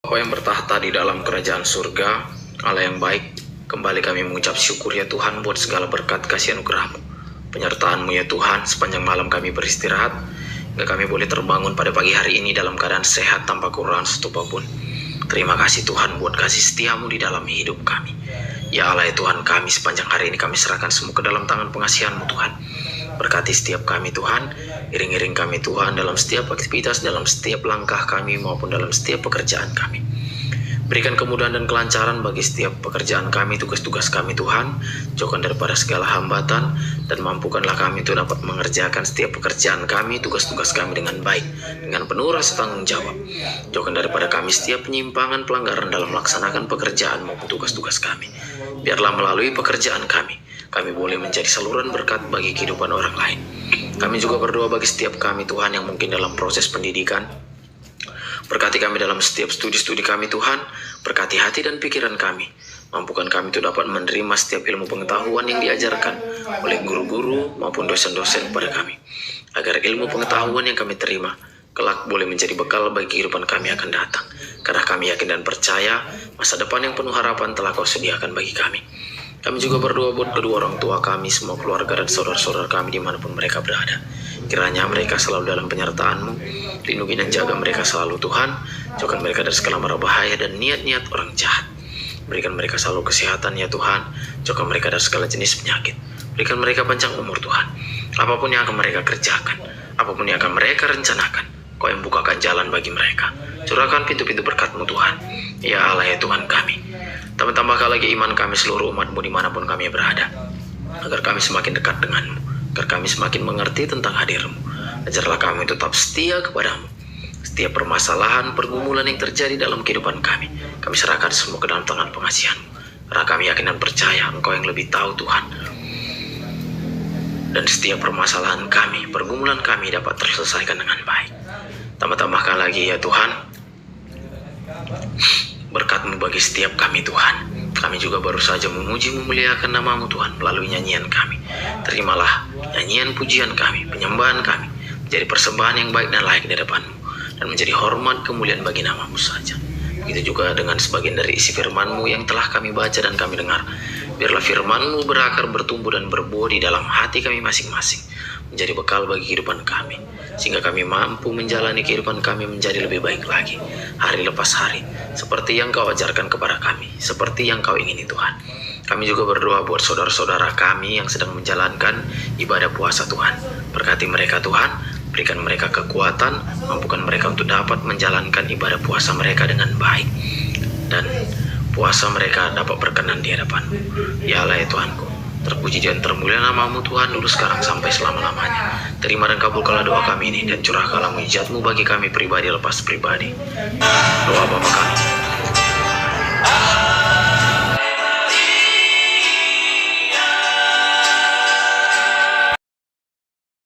Bapa yang bertahta di dalam kerajaan surga, Allah yang baik, kembali kami mengucap syukur ya Tuhan buat segala berkat kasih anugerah-Mu, penyertaan-Mu ya Tuhan. Sepanjang malam kami beristirahat, hingga kami boleh terbangun pada pagi hari ini dalam keadaan sehat tanpa kekurangan setupa pun. Terima kasih Tuhan buat kasih setia-Mu di dalam hidup kami. Ya Allah ya Tuhan kami, sepanjang hari ini kami serahkan semua ke dalam tangan pengasihan-Mu Tuhan. Berkati setiap kami Tuhan, iring-iring kami Tuhan dalam setiap aktivitas, dalam setiap langkah kami maupun dalam setiap pekerjaan kami. Berikan kemudahan dan kelancaran bagi setiap pekerjaan kami, tugas-tugas kami Tuhan. Jauhkan daripada segala hambatan dan mampukanlah kami untuk dapat mengerjakan setiap pekerjaan kami, tugas-tugas kami dengan baik, dengan penuh rasa tanggung jawab. Jauhkan daripada kami setiap penyimpangan, pelanggaran dalam melaksanakan pekerjaan maupun tugas-tugas kami. Biarlah melalui pekerjaan kami boleh menjadi saluran berkat bagi kehidupan orang lain. Kami juga berdoa bagi setiap kami Tuhan yang mungkin dalam proses pendidikan. Berkati kami dalam setiap studi-studi kami Tuhan. Berkati hati dan pikiran kami. Mampukan kami untuk dapat menerima setiap ilmu pengetahuan yang diajarkan oleh guru-guru maupun dosen-dosen kepada kami. Agar ilmu pengetahuan yang kami terima kelak boleh menjadi bekal bagi kehidupan kami akan datang. Karena kami yakin dan percaya masa depan yang penuh harapan telah Kau sediakan bagi kami. Kami juga berdoa buat kedua orang tua kami, semua keluarga dan saudara-saudara kami dimanapun mereka berada. Kiranya mereka selalu dalam penyertaan-Mu, lindungi dan jaga mereka selalu Tuhan. Jauhkan mereka dari segala mara bahaya dan niat-niat orang jahat. Berikan mereka selalu kesehatan ya Tuhan. Jauhkan mereka dari segala jenis penyakit. Berikan mereka panjang umur Tuhan. Apapun yang akan mereka kerjakan, apapun yang akan mereka rencanakan, Kau yang bukakan jalan bagi mereka. Curahkan pintu-pintu berkat-Mu Tuhan. Ya Allah ya Tuhan kami, tambahkan lagi iman kami seluruh umat-Mu dimanapun kami berada, agar kami semakin dekat dengan-Mu, agar kami semakin mengerti tentang hadir-Mu. Ajarlah kami tetap setia kepada-Mu. Setiap permasalahan, pergumulan yang terjadi dalam kehidupan kami serahkan semua ke dalam tangan pengasihan-Mu. Karena kami yakin dan percaya Engkau yang lebih tahu Tuhan. Dan setiap permasalahan kami, pergumulan kami dapat terselesaikan dengan baik. Tambahkan lagi ya Tuhan, berkat-Mu bagi setiap kami Tuhan. Kami juga baru saja memuji memuliakan nama-Mu Tuhan melalui nyanyian kami. Terimalah nyanyian pujian kami, penyembahan kami menjadi persembahan yang baik dan layak di hadapan-Mu, dan menjadi hormat kemuliaan bagi nama-Mu saja. Begitu juga dengan sebagian dari isi firman-Mu yang telah kami baca dan kami dengar. Biarlah firman-Mu berakar, bertumbuh dan berbuah di dalam hati kami masing-masing, menjadi bekal bagi kehidupan kami, sehingga kami mampu menjalani kehidupan kami menjadi lebih baik lagi, hari lepas hari, seperti yang Kau ajarkan kepada kami, seperti yang Kau ingini Tuhan. Kami juga berdoa buat saudara-saudara kami yang sedang menjalankan ibadah puasa Tuhan. Berkati mereka Tuhan, berikan mereka kekuatan, mampukan mereka untuk dapat menjalankan ibadah puasa mereka dengan baik, dan puasa mereka dapat berkenan di hadapan-Mu. Ya Allah ya Tuhanku, terpuji dan termulia nama-Mu Tuhan dulu, sekarang, sampai selama-lamanya. Terima dan kabulkanlah doa kami ini, dan curahkanlah mujizat-Mu bagi kami pribadi lepas pribadi. Doa Bapa kami